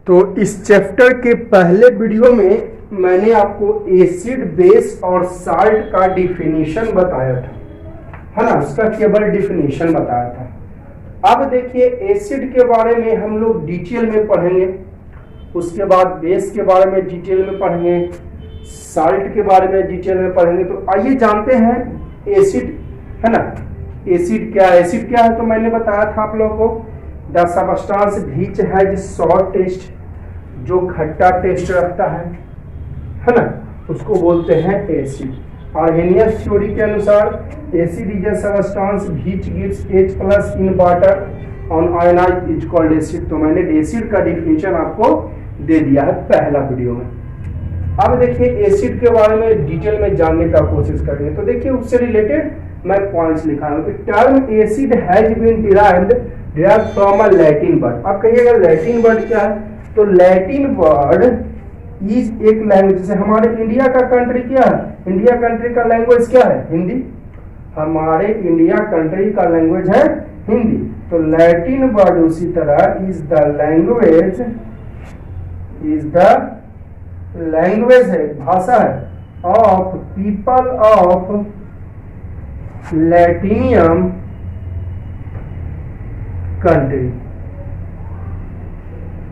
तो इस चैप्टर के पहले वीडियो में मैंने आपको एसिड बेस और साल्ट का डिफिनीशन बताया था, है ना। उसका केवल डिफिनीशन बताया था। अब देखिए एसिड के बारे में हम लोग डिटेल में पढ़ेंगे, उसके बाद बेस के बारे में डिटेल में पढ़ेंगे, साल्ट के बारे में डिटेल में पढ़ेंगे। तो आइए जानते हैं एसिड, है ना। एसिड क्या है तो मैंने बताया था आप लोगों को, the substance which has sour taste, जो खट्टा टेस्ट रखता है ना, उसको बोलते हैं एसिड। आर्हेनियस थ्योरी के अनुसार acid is a substance which gives H+ in water on ionised is called acid. तो मैंने एसिड का डिफिनीशन आपको दे दिया है पहला वीडियो में। अब देखिए एसिड के बारे में डिटेल में जानने का कोशिश करेंगे। तो देखिए उससे रिलेटेड मैं पॉइंट्स लिखा हूं। Term acid has been derived from a Latin word. अब कहिएगा लैटिन वर्ड क्या है, तो लैटिन वर्ड इज एक लैंग्वेज। जैसे हमारे इंडिया का कंट्री क्या है, इंडिया कंट्री का लैंग्वेज क्या है, हिंदी। हमारे इंडिया कंट्री का लैंग्वेज है हिंदी। तो लैटिन वर्ड उसी तरह इज द लैंग्वेज है, भाषा है of people of Latinium country.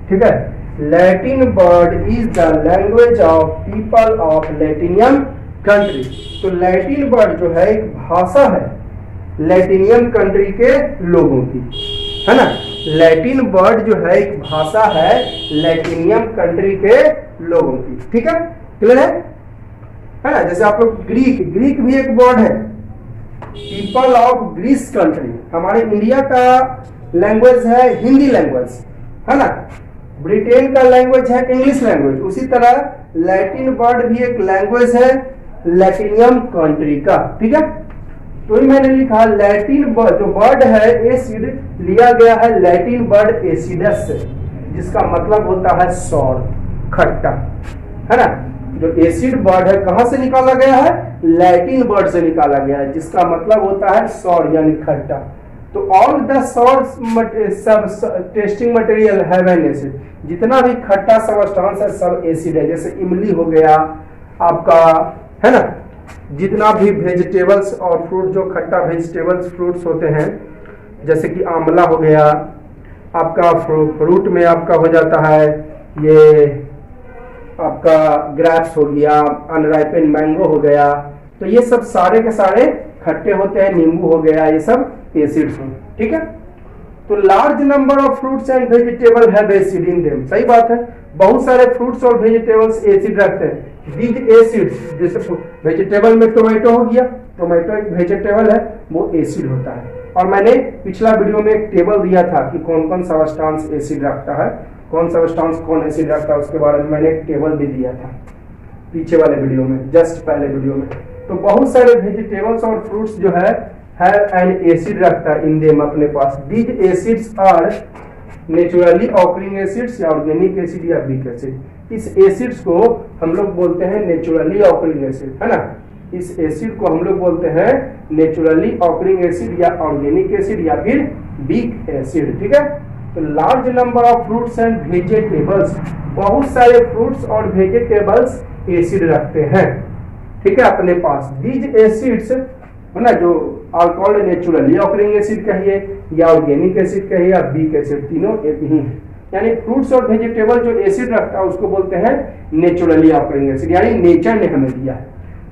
ठीक है, Latin word is the language of people of Latinium country. तो लैटिन वर्ड जो है एक भाषा है लैटिनियम कंट्री के लोगों की, है ना। लैटिन वर्ड जो है एक भाषा है लैटिनियम कंट्री के लोगों की। ठीक है, क्लियर है ना। जैसे आप लोग ग्रीक भी एक वर्ड है, पीपल ऑफ ग्रीस कंट्री। हमारे इंडिया का लैंग्वेज है हिंदी लैंग्वेज, है ना। ब्रिटेन का लैंग्वेज है इंग्लिश लैंग्वेज। उसी तरह लैटिन वर्ड भी एक लैंग्वेज है लैटिनियम कंट्री का। ठीक है, तो मैंने लिखा लैटिन वर्ड, जो वर्ड है एसिड, लिया गया है लैटिन वर्ड एसिडस से, जिसका मतलब होता है सॉर, खट्टा, है ना। जो एसिड वर्ड है कहां से निकाला गया है, लैटिन वर्ड से निकाला गया है, जिसका मतलब होता है सॉर यानी खट्टा। तो all the swords testing material have an acid. जितना भी खट्टा सबस्टांस है सब एसिड है। जैसे इमली हो गया आपका, है ना। जितना भी वेजिटेबल्स और फ्रूट, जो खट्टा वेजिटेबल्स फ्रूट्स होते हैं, जैसे कि आंवला हो गया आपका, फ्रूट में आपका हो जाता है ये आपका ग्रेप्स हो गया, अनराइपेंड मैंगो हो गया। तो ये सब सारे के सारे खट्टे होते हैं, नींबू हो गया, ये सब एसिड्स हैं। ठीक है, तो large number of fruits and vegetable have acid in them. सही बात है, बहुत सारे फ्रूट्स और वेजिटेबल्स एसिड रखते हैं। विद एसिड्स, जैसे वेजिटेबल में टोमेटो हो गया, टोमेटो एक वेजिटेबल है, वो एसिड होता है। और मैंने पिछला वीडियो में एक टेबल दिया था कि कौन कौन सबस्टांस एसिड रखता है, कौन सबस्टांस कौन एसिड रखता है, उसके बारे में मैंने एक टेबल भी दिया था पीछे वाले वीडियो में, जस्ट पहले वीडियो में। तो बहुत सारे वेजिटेबल्स और फ्रूट्स जो है एन एसिड रखता है इन देम अपने पास। These acids are naturally occurring acids या ऑर्गेनिक एसिड या वीक एसिड। इस एसिड्स को हम लोग बोलते हैं नेचुरली ऑकरिंग एसिड, है ना। इस एसिड को हम लोग बोलते हैं नेचुरली ऑकरिंग एसिड या ऑर्गेनिक एसिड या फिर वीक एसिड। ठीक है, तो large number of fruits and vegetables, बहुत सारे फ्रूट्स और वेजिटेबल्स एसिड रखते हैं। ठीक है, अपने पास। दीज एसिड्स, है ना, जो are called naturally occurring acid कहिए या ऑर्गेनिक एसिड कहिए या वीक एसिड, तीनों एक ही है। यानी फ्रूट्स और वेजिटेबल जो एसिड रखता है उसको बोलते हैं नेचुरली ऑकरिंग एसिड, यानी नेचर ने हमें दिया है।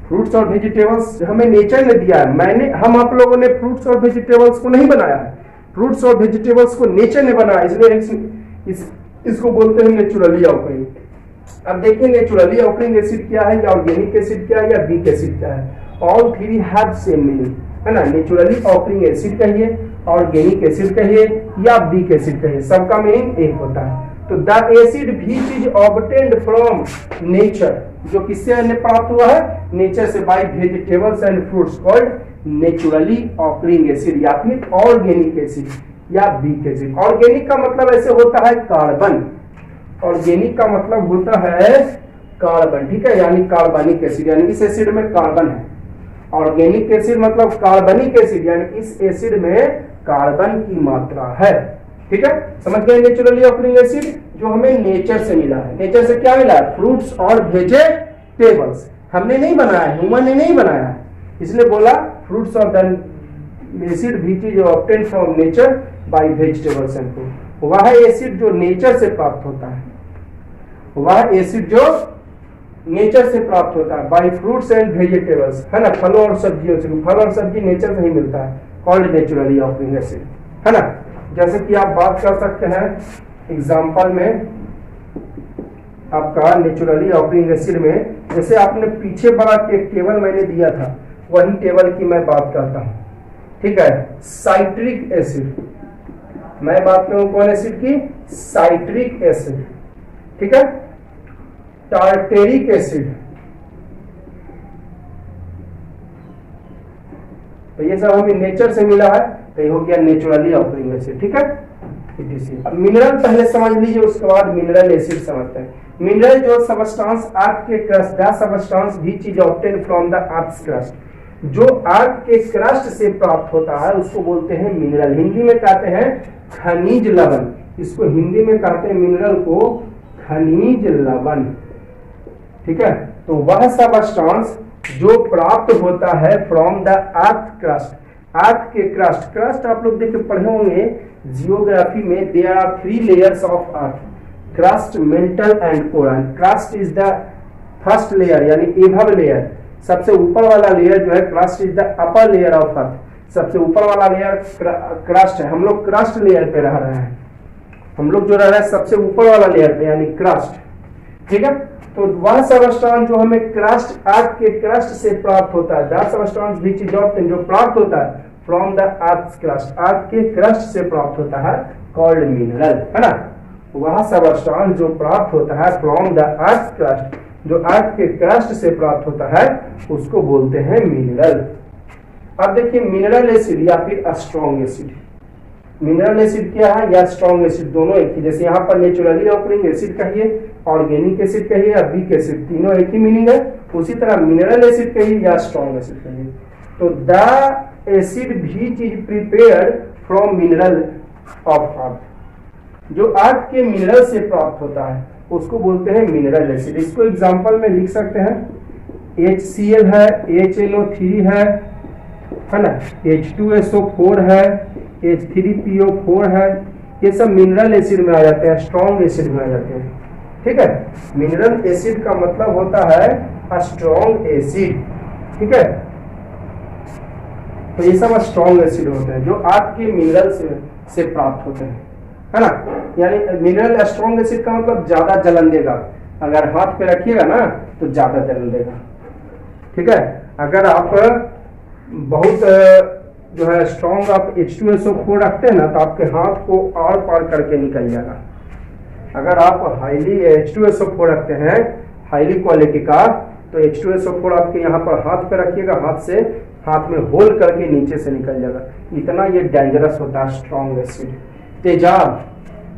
फ्रूट्स और वेजिटेबल्स हमें नेचर ने दिया है, हम आप लोगों ने फ्रूट्स और वेजिटेबल्स को नहीं बनाया है, फ्रूट्स और वेजिटेबल्स को नेचर ने बनाया, इसलिए इसको बोलते हैं नेचुरली ऑकरिंग। अब देखिए नेचुरली ऑकरिंग एसिड क्या है, या ऑर्गेनिक एसिड क्या है, या वीक एसिड क्या है। All three have same meaning, है ना। नेचुरली ऑकरिंग एसिड कहिए, ऑर्गेनिक एसिड कहिए या वीक एसिड कहिए, सबका मीनिंग एक होता है। तो the acid which is obtained from nature, जो किससे प्राप्त हुआ है, नेचर से, bye vegetables and fruits, called naturally occurring acid या फिर ऑर्गेनिक एसिड या वीक एसिड। ऑर्गेनिक का मतलब ऐसे होता है कार्बन, ऑर्गेनिक का मतलब होता है कार्बन। ठीक है, यानी कार्बनिक एसिड, यानी इस एसिड में कार्बन है। ऑर्गेनिक एसिड मतलब कार्बनिक एसिड, यानी इस एसिड में कार्बन की मात्रा है। ठीक है, समझ गए। नेचुरली ऑकरिंग एसिड जो हमें नेचर से मिला है। नेचर से क्या मिला है? फ्रूट्स और वेजिटेबल्स। हमने नहीं बनाया, ह्यूमन ने नहीं बनाया है, इसलिए बोला fruits of the acid which is obtained from nature by vegetables and fruit. वह एसिड जो नेचर से प्राप्त होता है, वह एसिड जो नेचर से प्राप्त होता है बाय फ्रूट्स एंड वेजिटेबल्स, है ना, फलों और सब्जियों से। फल और सब्जी नेचर से ही मिलता है, कॉल्ड नेचुरली ऑकरिंग एसिड, है ना। जैसे कि आप बात कर सकते हैं एग्जाम्पल में आपका नेचुरली ऑकरिंग एसिड में, जैसे आपने पीछे बड़ा एक टेबल मैंने दिया था, वही टेबल की मैं बात करता हूं, ठीक है। साइट्रिक एसिड, मैं बात करूं कौन एसिड की? साइट्रिक एसिड, ठीक है। टार्टेरिक एसिड, तो ये सब हमें नेचर से मिला है, तो ये हो गया नेचुरली ऑकरिंग एसिड, ठीक है। अब मिनरल पहले समझ लीजिए, उसके बाद मिनरल एसिड समझते हैं। मिनरल जो सबस्टांस अर्थ के crust, the substance which is obtained from the earth's crust, जो अर्थ के क्रस्ट से प्राप्त होता है उसको बोलते हैं मिनरल। हिंदी में कहते हैं खनिज लवण, इसको हिंदी में कहते हैं मिनरल को खनिज लवण, ठीक है। तो वह सबस्टांस जो प्राप्त होता है फ्रॉम द अर्थ क्रस्ट, अर्थ के क्रस्ट। क्रस्ट आप लोग देख पढ़े होंगे जियोग्राफी में, there are 3 layers of earth, crust, mantle and coral. Crust is the first layer यानी एभव लेयर, सबसे ऊपर वाला लेयर जो है crust is the upper layer of earth, सबसे ऊपर वाला लेयर क्रस्ट है। हम लोग क्रस्ट लेयर पे रह रहे हैं, हम लोग जो रह रहे हैं सबसे ऊपर वाला लेयर पे यानी क्रस्ट, ठीक है। तो वह सबस्टांस जो हमें क्रस्ट, अर्थ के क्रस्ट से प्राप्त होता है, the substance which is obtained, जो प्राप्त होता है फ्रॉम द अर्थ क्रस्ट, अर्थ के क्रस्ट से प्राप्त होता है, कॉल्ड मिनरल, है ना। वह सबस्टांस जो प्राप्त होता है फ्रॉम द अर्थ क्रस्ट, जो अर्थ के क्रस्ट से प्राप्त होता है, उसको बोलते हैं मिनरल। अब देखिए मिनरल एसिड या फिर स्ट्रॉन्ग एसिड। मिनरल एसिड क्या है या स्ट्रॉन्ग एसिड, दोनों एक ही। जैसे यहाँ पर नेचुरली ऑकरिंग एसिड कहिए, ऑर्गेनिक एसिड कहिए या वीक एसिड, तीनों एक ही मीनिंग है। उसी तरह मिनरल एसिड कहिए या स्ट्रॉन्ग एसिड कहिए। तो the acid which is prepared from mineral of earth, जो अर्थ के मिनरल से प्राप्त होता है उसको बोलते हैं मिनरल एसिड। इसको एग्जांपल में लिख सकते हैं, HCl है, HNO3 है ना, H2SO4 है, H3PO4 है, ये सब मिनरल एसिड में आ जाते हैं, स्ट्रॉन्ग एसिड में आ जाते हैं, ठीक है। मिनरल एसिड का मतलब होता है स्ट्रॉन्ग एसिड, ठीक है। तो ये सब स्ट्रॉन्ग एसिड होते हैं जो अर्थ के मिनरल से प्राप्त होते हैं, है ना। यानी मिनरल स्ट्रॉन्ग एसिड का मतलब ज्यादा जलन देगा, अगर हाथ पे रखिएगा ना तो ज्यादा जलन देगा, ठीक है। अगर आप बहुत जो है स्ट्रॉन्ग आप H2SO4 रखते हैं ना तो आपके हाथ को आर पार करके निकल जाएगा। अगर आप हाईली H2SO4 रखते हैं हाईली क्वालिटी का, तो H2SO4 आपके यहाँ पर हाथ पे रखिएगा, हाथ से हाथ में होल करके नीचे से निकल जाएगा, इतना ये डेंजरस होता है स्ट्रॉन्ग एसिड। तेजाब,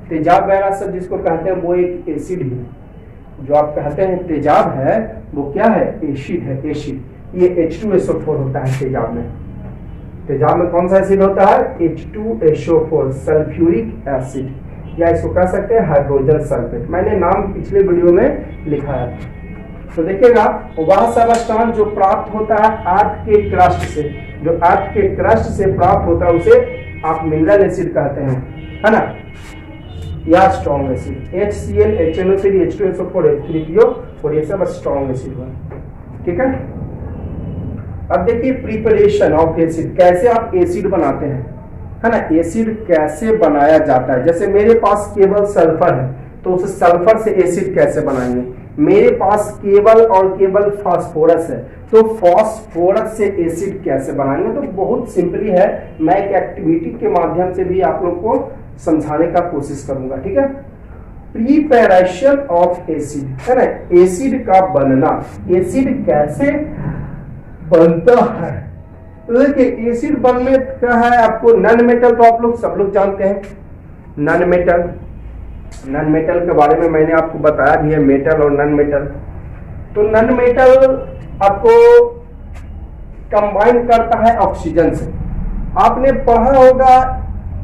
तेजाब वगैरह सब जिसको कहते हैं वो एक एसिड है, जो आप कहते हैं तेजाब है वो क्या है? एसिड है, एसिड। ये H2SO4 होता है तेजाब में। तेजाब में कौन सा एसिड होता है? H2SO4 सल्फ्यूरिक एसिड, या इसको कह सकते हैं हाइड्रोजन सल्फेट। मैंने नाम पिछले वीडियो में लिखा है, तो देखिएगा वह सबस्टांस जो प्राप्त होता है अर्थ के क्रस्ट से, जो अर्थ के क्रस्ट से प्राप्त होता है उसे आप मिनरल एसिड कहते हैं, है ना, या strong acid. HCl, HNO3, H2SO4, H3PO और ये सब स्ट्रॉन्ग एसिड हुआ, ठीक है। अब देखिए प्रिपरेशन ऑफ एसिड, कैसे आप एसिड बनाते हैं, है ना। एसिड कैसे बनाया जाता है? जैसे मेरे पास केवल सल्फर है तो उस सल्फर से एसिड कैसे बनाएंगे? मेरे पास केवल और केवल फास्फोरस है तो फास्फोरस से एसिड कैसे बनाएंगे? तो बहुत सिंपली है, मैं एक एक्टिविटी के माध्यम से भी आप लोग को समझाने का कोशिश करूंगा, ठीक है। प्रिपरेशन ऑफ एसिड, है ना, एसिड का बनना। एसिड कैसे बनता है? तो देखिए एसिड बनने का है आपको नॉन मेटल, तो आप लोग सब लोग जानते हैं नॉन मेटल। नॉन मेटल के बारे में मैंने आपको बताया भी है, मेटल और नॉन मेटल। तो नॉन मेटल आपको कंबाइन करता है ऑक्सीजन से। आपने पढ़ा होगा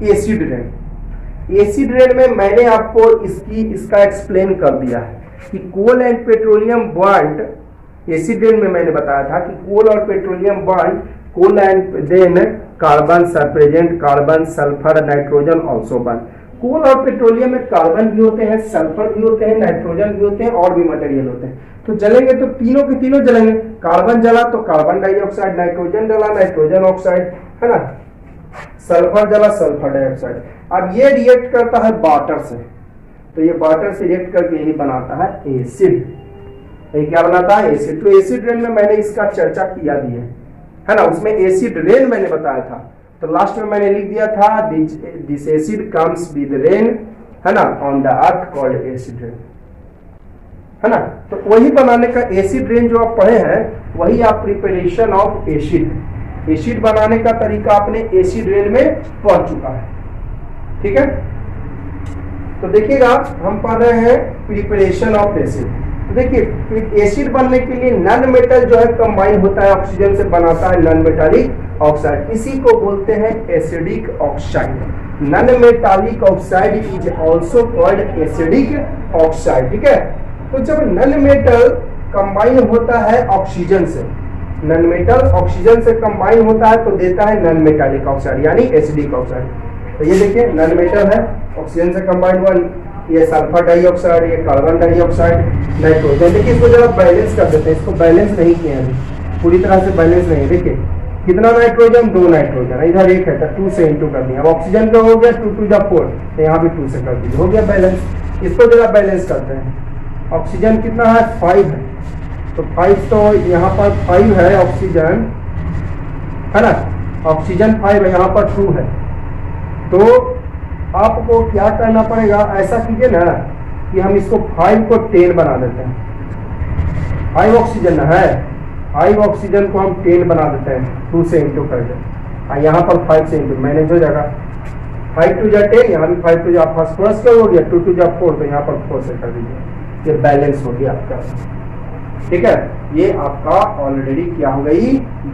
एसिड रेन, एसिड रेन में मैंने आपको इसका एक्सप्लेन कर दिया है कि coal and petroleum burned, acid rain में मैंने बताया था कि कोल और petroleum burned, coal and then carbon present, carbon sulphur nitrogen also burned. Coal और पेट्रोलियम में कार्बन भी होते हैं, सल्फर भी होते हैं, नाइट्रोजन भी होते हैं और भी मटेरियल होते हैं। तो जलेंगे तो तीनों के तीनों जलेंगे। कार्बन जला तो कार्बन डाइऑक्साइड, नाइट्रोजन जला नाइट्रोजन ऑक्साइड, है ना, सल्फर जला सल्फर डाइऑक्साइड। अब ये रिएक्ट करता है वाटर से, तो ये वाटर से रिएक्ट करके यही बनाता है एसिड। ये क्या बनाता है? एसिड। तो एसिड रेन में मैंने इसका चर्चा किया भी है ना, उसमें एसिड रेन मैंने बताया था। तो लास्ट में मैंने लिख दिया था this acid comes with rain, है ना, on the earth called acid rain, है ना। तो वही बनाने का एसिड रेन जो आप पढ़े हैं, वही आप प्रिपरेशन ऑफ एसिड, एसिड बनाने का तरीका आपने एसिड रेन में पढ़ चुका है, ठीक है। तो देखिएगा हम पढ़ रहे हैं प्रिपरेशन ऑफ एसिड। तो देखिए एसिड बनने के लिए नॉन मेटल जो है कंबाइन होता है, ऑक्सीजन से बनाता है नॉन मेटालिक ऑक्साइड, इसी को बोलते हैं acidic oxide. Non metallic oxide is also called acidic oxide, ठीक है। तो जब नॉन मेटल कंबाइन होता है ऑक्सीजन से, नॉन मेटल ऑक्सीजन से कंबाइन होता है तो देता है नॉन मेटालिक ऑक्साइड यानी एसिडिक ऑक्साइड। तो ये देखिए नॉन मेटल है, ऑक्सीजन से कंबाइन हुआ, ये सल्फर डाइऑक्साइड, ये कार्बन डाइऑक्साइड, नाइट्रोजन। देखिए इसको जरा बैलेंस कर देते हैं, इसको बैलेंस नहीं किया है, पूरी तरह से बैलेंस नहीं। देखिए कितना नाइट्रोजन, 2 नाइट्रोजन, इधर 1 है तो 2 से इंटू कर दिया। अब ऑक्सीजन का हो गया 2 2 4, तो यहाँ भी 2 से कर दीजिए, हो गया बैलेंस। इसको जरा बैलेंस करते हैं। ऑक्सीजन कितना है? 5 है, तो 5 तो यहाँ पर 5 है ऑक्सीजन, है ना, ऑक्सीजन 5 है, यहाँ पर 2 है। तो आपको क्या करना पड़ेगा, ऐसा कीजिए ना कि हम इसको 5 को 10 बना देते हैं। 5 ऑक्सीजन है, 5 ऑक्सीजन को हम 10 बना देते हैं, 2 से इंटू कर दें। यहाँ पर 5 से इंटू मैनेज हो जाएगा, 5 2 जा 10, यहाँ भी 5 2 जा फास्फोरस का हो गया, 2 2 जा 4, तो यहाँ पर 4 से कर दीजिए। ये बैलेंस हो गया आपका, ठीक है। ये आपका ऑलरेडी क्या हो गई?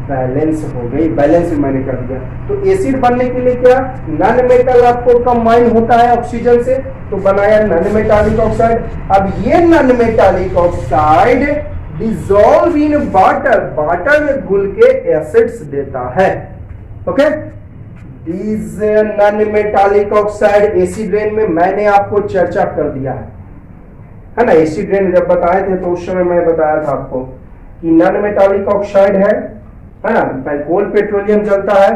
बैलेंस हो गई, बैलेंस मैंने कर दिया। तो एसिड बनने के लिए क्या, नॉन मेटल आपको कंबाइन होता है ऑक्सीजन से, तो बनाया नॉन मेटालिक ऑक्साइड। अब ये non metallic oxide dissolve in water, water में घुल के एसिड्स देता है, okay. This non metallic oxide acid rain में मैंने आपको चर्चा कर दिया है ना। एसिड रेन जब बताए थे तो उस समय मैं बताया था आपको कि नॉन मेटालिक ऑक्साइड है ना। कोल पेट्रोलियम जलता है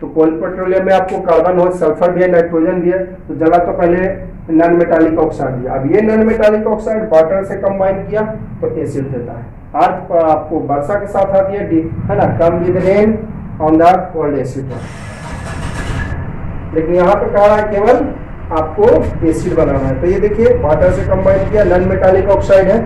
तो कोल पेट्रोलियम में आपको कार्बन हो, सल्फर भी है, नाइट्रोजन भी है, तो जला तो पहले नॉन मेटालिक ऑक्साइड दिया। अब ये नॉन मेटालिक ऑक्साइड वाटर से कंबाइन किया तो एसिड देता है। अर्थ पर आपको वर्षा के साथ आती है ना, come with rain on the earth called acid. लेकिन यहाँ पे कह रहा है केवल आपको एसिड बनाना है। तो ये देखिए वाटर से कंबाइन किया, नॉन मेटालिक ऑक्साइड है,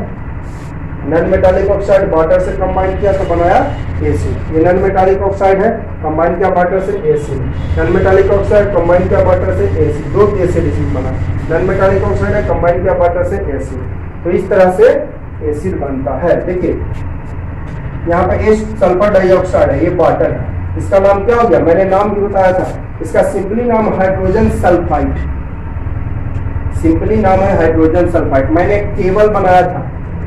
नॉन मेटालिक ऑक्साइड वाटर से कंबाइन किया तो बनाया एसिड। ये नॉन मेटालिक ऑक्साइड है, कंबाइन किया वाटर से acid, non metallic oxide combine किया वाटर से एसिड, 2 एसिड बना। नॉन मेटालिक ऑक्साइड है, कंबाइन किया वाटर से एसिड, तो इस तरह से एसिड बनता है। देखिए यहाँ पे सल्फर डाइऑक्साइड है, ये वाटर है, इसका नाम क्या हो गया? मैंने नाम भी बताया था, इसका सिंपली नाम हाइड्रोजन सल्फाइड, सिंपली नाम है हाइड्रोजन सल्फाइड। मैंने एक टेबल बनाया था,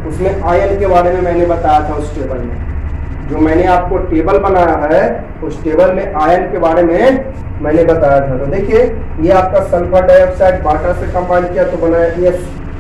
उसमें आयन के बारे में मैंने बताया था। उस टेबल में जो मैंने आपको टेबल बनाया है, उस टेबल में आयन के बारे में मैंने बताया था। तो देखिए ये आपका सल्फर डाइऑक्साइड वाटर से कंबाइन किया तो बनाया, ये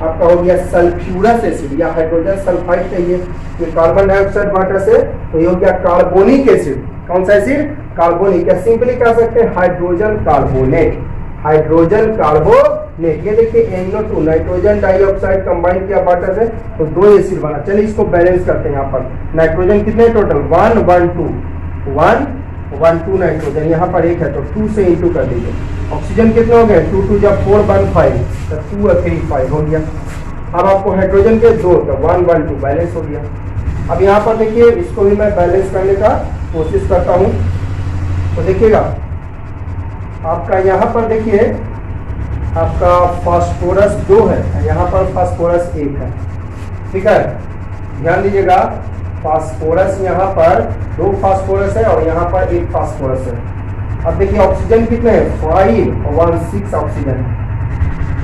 आपका हो गया सल्फ्यूरस एसिड या हाइड्रोजन सल्फाइड चाहिए। ये कार्बन डाइऑक्साइड वाटर से, तो ये हो गया कार्बोनिक एसिड। कौन सा एसिड? कार्बोनिक, या सिंपली कह सकते हैं हाइड्रोजन कार्बोनेट, हाइड्रोजन कार्बोनेट। ये देखिए NO2 नाइट्रोजन डाइऑक्साइड कंबाइन किया वाटर से तो 2 एसिड बना। चलिए इसको बैलेंस करते हैं। यहाँ पर नाइट्रोजन कितने टोटल? 1 1 2 1 1 2 नाइट्रोजन, यहाँ पर 1 है तो 2 से इंटू कर दीजिए। ऑक्सीजन कितने हो गए? 2 2 जब 4 1 5, तो 2 3 5 हो गया। अब आपको हाइड्रोजन के 2 तो 1 1 2 बैलेंस हो गया। अब यहाँ पर देखिए इसको भी मैं बैलेंस करने का कोशिश करता हूँ। तो देखिएगा आपका यहाँ पर देखिए आपका फास्फोरस 2 है, यहाँ पर फास्फोरस 1 है, ठीक है। ध्यान दीजिएगा फास्फोरस यहाँ पर 2 फास्फोरस है और यहाँ पर 1 फास्फोरस है। अब देखिए ऑक्सीजन कितने हैं 516 ऑक्सीजन,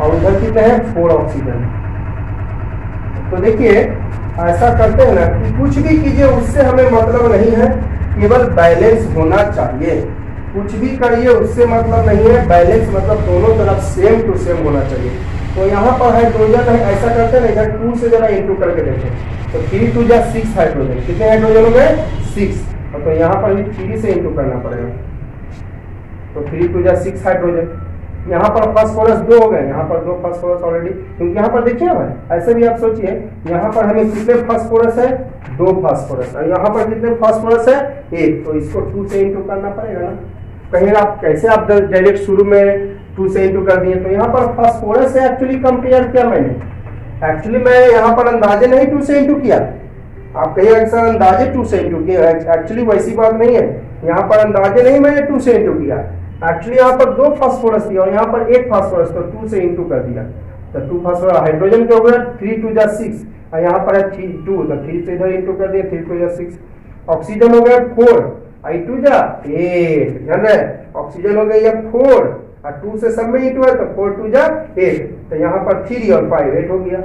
और उधर कितने हैं 4 ऑक्सीजन। तो देखिए ऐसा करते हैं ना कि कुछ भी कीजिए उससे हमें मतलब नहीं है, केवल बैलेंस होना चाहिए। कुछ भी करिए उससे मतलब नहीं है, बैलेंस मतलब दोनों तरफ सेम टू सेम होना चाहिए। तो यहाँ पर हाइड्रोजन है, ऐसा करते हैं ना, इधर 2 से जरा इंटू करके देखें तो 3 2 जा 6 हाइड्रोजन, कितने हाइड्रोजन हो गए 6, तो यहाँ पर भी 3 से इंटू करना पड़ेगा, तो 3 2 जा 6 हाइड्रोजन। यहाँ पर फास्फोरस 2 हो गए, यहाँ पर 2 फास्फोरस ऑलरेडी, क्योंकि यहाँ पर देखिए भाई ऐसे भी आप सोचिए, यहाँ पर हमें कितने फास्फोरस है 2 फास्फोरस, और यहाँ पर कितने फास्फोरस है 1, तो इसको 2 से इंटू करना पड़ेगा ना। कहीं आप कैसे आप डायरेक्ट शुरू में 2 से इंटू कर दिए, तो यहाँ पर फास्फोरस से एक्चुअली कंपेयर किया मैंने, एक्चुअली मैं यहाँ पर अंदाजे नहीं 2 से इंटू किया, आप कहिए अक्सर अंदाजे 2 से इंटू किया, एक्चुअली वैसी बात नहीं है, यहाँ पर अंदाजे नहीं मैंने 2 से इंटू किया, एक्चुअली यहाँ पर 2 फास्फोरस दिया और यहाँ पर 1 फास्फोरस, तो 2 से इंटू कर दिया, तो 2 फास्फोरस हाइड्रोजन क्या हो गया 3 2 जा 6, और यहाँ पर है 3 2, तो 3 से इधर इंटू कर दिया 3 2 जा 6, ऑक्सीजन हो गया 4 आई 2 जा 8, ध्यान रहे ऑक्सीजन हो गया 4 और 2 से सब में इंटू है, तो 4 2 जा 8, तो यहाँ पर 3 और 5 8 हो गया,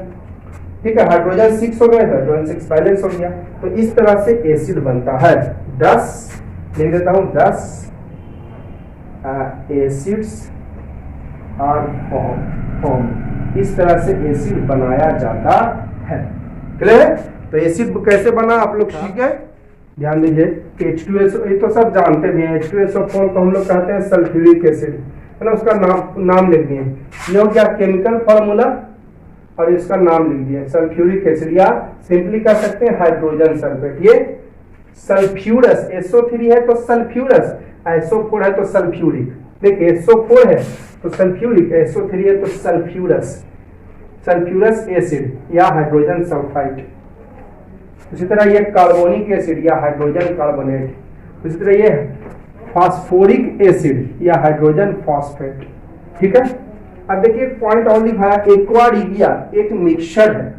ठीक है। हाइड्रोजन 6 हो गया, हाइड्रोजन 6 बैलेंस हो गया। तो इस तरह से एसिड बनता है। 10 लिख देता हूं, 10 एसिड्स आर फॉर्म, इस तरह से एसिड बनाया जाता है। क्लियर? तो एसिड कैसे बना आप लोग ठीक है ध्यान दीजिए। H2SO ये तो सब जानते भी हैं, H2SO फॉर्म को हम लोग कहते हैं सल्फ्यूरिक एसिड, है ना, उसका नाम लिख दिए, ये हो गया केमिकल फॉर्मूला और इसका नाम लिख दिया सल्फ्यूरिक एसिड, या सिंपली कह सकते हैं हाइड्रोजन सल्फेट। ये सल्फ्यूरस SO3 है तो सल्फ्यूरस, SO4 है तो सल्फ्यूरिक, देखिए SO4 है तो सल्फ्यूरिक, SO3 है तो सल्फ्यूरस एसिड या हाइड्रोजन सल्फाइड। उसी तरह ये कार्बोनिक एसिड या हाइड्रोजन कार्बोनेट, उसी तरह ये फास्फोरिक एसिड या हाइड्रोजन फॉस्फेट, ठीक है। अब देखिए एक पॉइंट और लिखा है, एक्वारिगिया एक मिक्सचर है,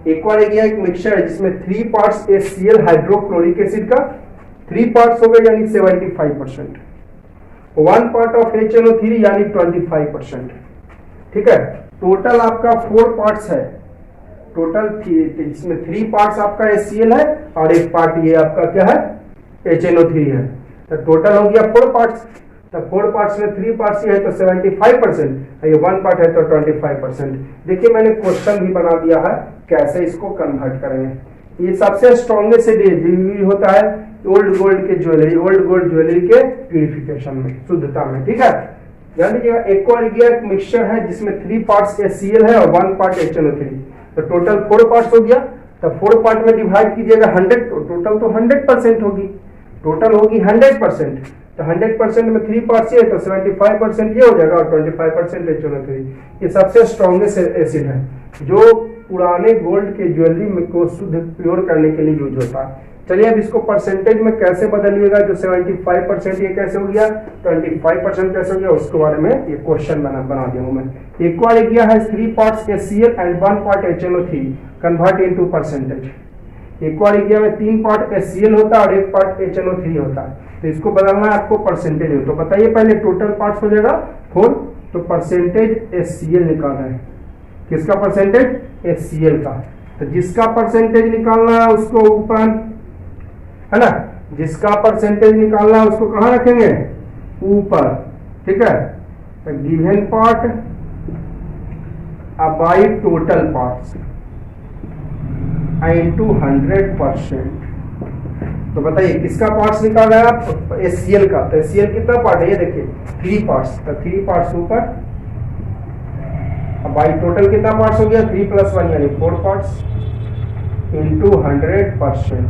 एक्वारिगिया एक मिक्सचर है जिसमें 3 पार्ट्स HCl हाइड्रोक्लोरिक एसिड का 3 पार्ट्स हो गए यानी 75%, 1 पार्ट ऑफ HNO3 यानी 25%, ठीक है। टोटल आपका 4 पार्ट्स है, टोटल इसमें 3 पार्ट्स आपका HCl है और 1 पार्ट ये आपका क्या है HNO3 है, तो टोटल हो गया 4 पार्ट्स, तो 4 पार्ट्स में 3 पार्ट्स ये है तो 75%, ये 1 पार्ट है तो 25%। देखिए मैंने क्वेश्चन भी बना दिया है कैसे इसको कन्वर्ट करेंगे। ये सबसे स्ट्रॉन्गेस्ट होता है ओल्ड गोल्ड के ज्वेलरी, ओल्ड गोल्ड ज्वेलरी के प्यूरिफिकेशन में, शुद्धता में, ठीक है। ध्यान दीजिएगा एक्वारिगिया एक मिक्सचर है जिसमें 3 पार्ट्स HCl है और 1 पार्ट HNO3, तो टोटल 4 पार्ट्स हो गया, तो 4 पार्ट में डिवाइड कीजिएगा 100, टोटल तो 100% होगी, टोटल होगी 100%, तो 100% में 3 पार्ट्स ये तो 75% ये हो जाएगा और 25% HNO3। ये सबसे स्ट्रॉन्गेस्ट एसिड है जो पुराने गोल्ड के ज्वेलरी में को शुद्ध प्योर करने के लिए यूज होता है। चलिए अब इसको परसेंटेज में कैसे बदलिएगा, जो 75% ये कैसे हो गया, 25% कैसे हो गया, उसके बारे में ये क्वेश्चन बना दिया हूं मैं। एक्वारिगिया है 3 parts HCl and 1 part HNO3, convert into percentage. Aqua regia में 3 पार्ट HCl होता है और 1 पार्ट HNO3 होता है, तो इसको बदलना है आपको परसेंटेज में। तो बताइए पहले टोटल पार्ट्स हो जाएगा 4, तो परसेंटेज HCl निकालना है, किसका परसेंटेज HCl का, तो जिसका परसेंटेज निकालना है उसको ऊपर, है ना, जिसका परसेंटेज निकालना है उसको कहां रखेंगे ऊपर, ठीक है। तो given part by total parts into 100%। तो बताइए किसका पार्ट्स निकाल रहे हैं आप HCl का, तो HCl कितना पार्ट है ये देखिए 3 पार्ट्स, तो 3 पार्ट्स ऊपर, अब बाई टोटल कितना पार्ट्स हो गया 3 + 1 यानी 4 पार्ट्स इनटू 100%,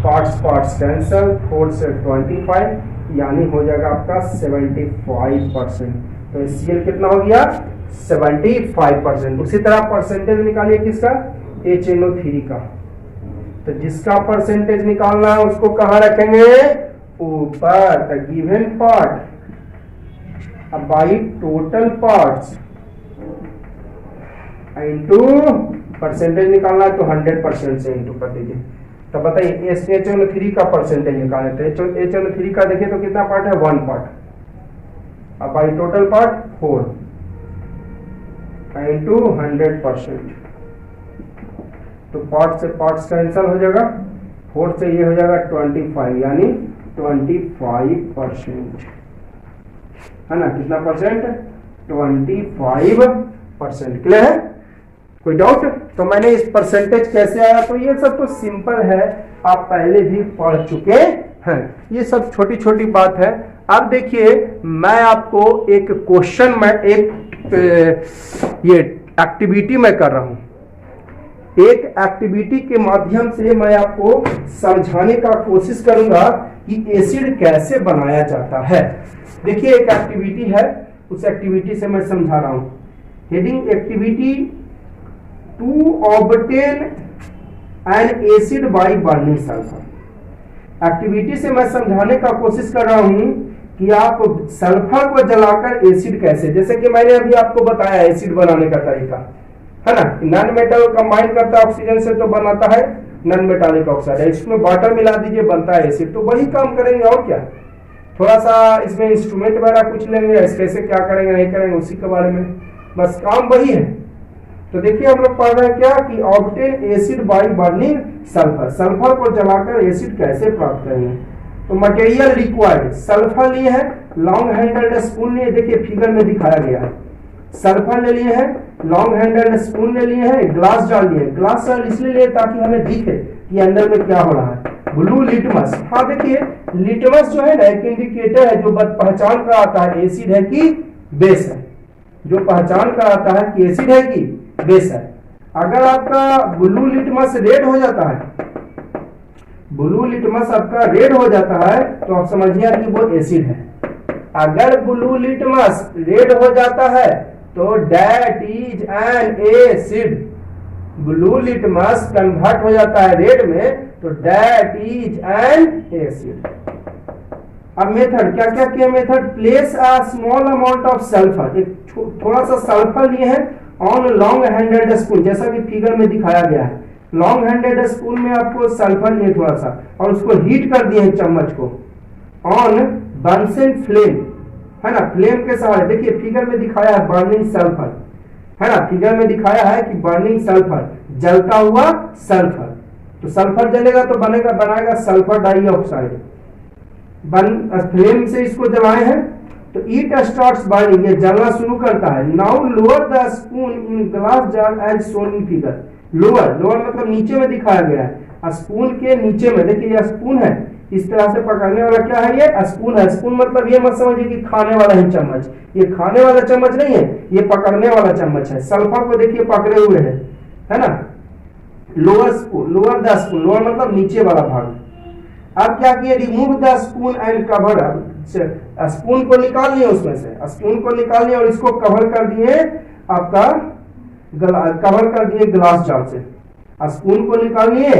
पार्ट्स कैंसल, 4 से 25 यानी हो जाएगा आपका 75%, तो HCl कितना हो गया 75%। उसी तरह परसेंटेज निकालिए किसका HNO3 का, तो जिसका परसेंटेज निकालना है उसको कहां रखेंगे ऊपर, तो given part by total parts into percentage निकालना है तो 100% से इनटू कर दीजिए। तो बताइए HNO3 का परसेंटेज निकालना है, तो HNO3 का देखिए तो कितना पार्ट है 1 पार्ट, अब बाई टोटल पार्ट 4 इंटू 100%, तो पार्ट से पार्ट्स कैंसिल हो जाएगा, 4 से ये हो जाएगा 25, यानी 25%, है ना। कितना परसेंट? 25%। क्लियर है? कोई डाउट? तो मैंने इस परसेंटेज कैसे आया, तो ये सब तो सिंपल है, आप पहले भी पढ़ चुके हैं, ये सब छोटी छोटी बात है। अब देखिए मैं आपको एक क्वेश्चन में एक ये एक्टिविटी मैं कर रहा हूं, एक एक्टिविटी के माध्यम से मैं आपको समझाने का कोशिश करूंगा कि एसिड कैसे बनाया जाता है। देखिए एक एक्टिविटी है, उस एक्टिविटी से मैं समझा रहा हूं। Heading activity to obtain an acid by burning sulphur. Activity से मैं समझाने का कोशिश कर रहा हूं कि आप सल्फर को जलाकर एसिड कैसे, जैसे कि मैंने अभी आपको बताया एसिड बनाने का तरीका, है ना। नॉन मेटल कंबाइन करता है ऑक्सीजन से तो बनाता है नॉन मेटालिक ऑक्साइड, इसमें वाटर मिला दीजिए बनता है एसिड, तो वही काम करेंगे और क्या। थोड़ा सा इसमें इंस्ट्रूमेंट वगैरह कुछ लेंगे, कैसे क्या करेंगे नहीं करेंगे उसी के बारे में, बस काम वही है। तो देखिए हम लोग पढ़ रहे हैं क्या कि obtain acid by burning sulphur, sulphur को जलाकर एसिड कैसे प्राप्त करेंगे। तो मटेरियल रिक्वायर्ड, सल्फर लिए है, लॉन्ग हैंडल्ड स्पून लिए, देखिए फिगर में दिखाया गया है, सल्फर ले लिए हैं, लॉन्ग हैंडल्ड स्पून ले लिए हैं, ग्लास जार लिए, ग्लास जार इसलिए लिए ताकि हमें दिखे कि अंदर में क्या हो रहा है। ब्लू लिटमस, हाँ देखिए लिटमस जो है ना एक इंडिकेटर है जो पहचान कराता है एसिड है कि बेस है, जो पहचान कराता है कि एसिड है कि बेस है। अगर आपका ब्लू लिटमस रेड हो जाता है, ब्लू लिटमस आपका रेड हो जाता है तो आप समझिए कि वो एसिड है। अगर ब्लू लिटमस रेड हो जाता है तो that is an acid, blue litmus convert हो जाता है रेड में तो दैट इज एन एसिड। अब मेथड क्या क्या किया, method place a small amount of sulphur, एक थोड़ा सा सल्फर लिए हैं ऑन लॉन्ग हैंडेड स्पून, जैसा कि फिगर में दिखाया गया है। लॉन्ग हैंडेड स्पून में आपको सल्फर लिए थोड़ा सा और उसको हीट कर दिए चम्मच को ऑन बर्निंग फ्लेम, है ना, फ्लेम के सहारे। देखिए फिगर में दिखाया है बर्निंग सल्फर, है ना, फिगर में दिखाया है कि बर्निंग सल्फर, जलता हुआ सल्फर। तो सल्फर जलेगा तो बनाएगा सल्फर डाइऑक्साइड। फ्लेम से इसको जलाए हैं तो इट स्टार्ट्स बर्निंग, ये जलना शुरू करता है। Now lower the spoon in glass jar as shown in figure. Lower मतलब नीचे में दिखाया गया है, स्पून के नीचे में देखिए यह स्पून है, इस तरह से पकड़ने वाला क्या है, ये स्पून है। स्पून मतलब ये मत समझिए कि खाने वाला ही चम्मच, ये खाने वाला चम्मच नहीं है, ये पकड़ने वाला चम्मच है। सल्फर को देखिए पकड़े हुए है ना। Lower spoon, lower the spoon, lower मतलब नीचे वाला भाग। अब क्या किए, remove the spoon and cover, spoon को निकाल लिए उसमें से, स्पून को निकाल लिए और इसको कवर कर दिए आपका कवर कर दिए ग्लास जार से। स्पून को निकाल लिए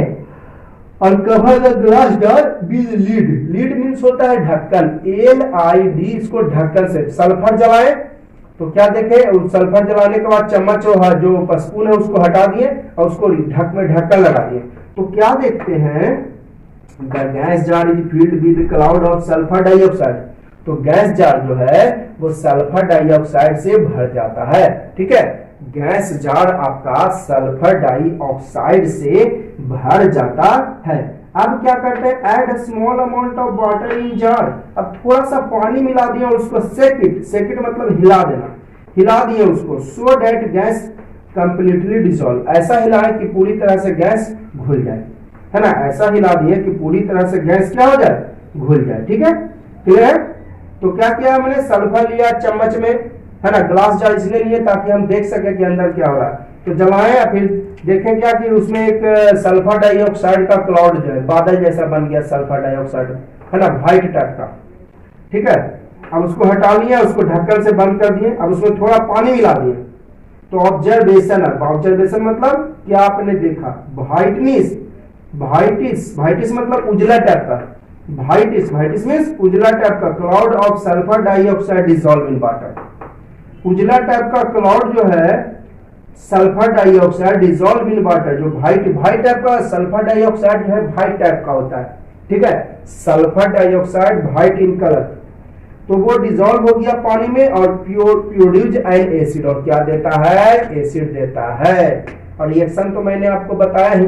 और cover the glass jar with lead. Lead means होता है ढक्कन, LID, इसको ढक्कन से। सल्फर जलाए तो क्या देखे, सल्फर जलाने के बाद चम्मच जो स्पून है उसको हटा दिए और उसको ढक्कन लगा दिए। तो क्या देखते हैं, the gas jar is filled with cloud of sulphur dioxide. तो गैस जार जो है वो सल्फर डाइऑक्साइड से भर जाता है, ठीक है। गैस जार आपका सल्फर डाइऑक्साइड से भर जाता है। अब क्या करते हैं, add small amount of water in jar. अब थोड़ा सा पानी मिला दिया और उसको सेक इट मतलब हिला देना, हिला दिए उसको, so that gas completely dissolve. ऐसा हिलाए कि पूरी तरह से गैस घुल जाए, है ना, ऐसा हिला दिए कि पूरी तरह से गैस क्या हो जाए, घुल जाए, ठीक है, क्लियर। तो क्या किया हमने, सल्फर लिया चम्मच में, है ना, ग्लास जार इसलिए लिए ताकि हम देख सके कि अंदर क्या हो रहा है। तो जलाए, फिर देखें क्या कि उसमें एक सल्फर डाइऑक्साइड का क्लाउड जो है, बादल जैसा बन गया सल्फर डाइऑक्साइड, है ना, व्हाइट टाइप का, ठीक है। अब उसको हटा लिया, उसको ढक्कन से बंद कर दिए। अब उसमें थोड़ा पानी मिला दिए। तो ऑब्जर्वेशन मतलब क्या आपने देखा, व्हाइटिस मतलब उजला टाइप का, व्हाइटिस मींस उजला टाइप का cloud of sulphur dioxide dissolve in water. उजला टाइप का क्लाउड जो है sulphur dioxide dissolve in water, जो व्हाइट टाइप का सल्फर डाइऑक्साइड जो है व्हाइट टाइप का होता है, ठीक है। Sulphur dioxide white in colour. तो वो डिजोल्व हो गया पानी में और प्रोड्यूस एन एसिड, और क्या देता है, एसिड देता है। और रिएक्शन तो मैंने आपको बताया ही,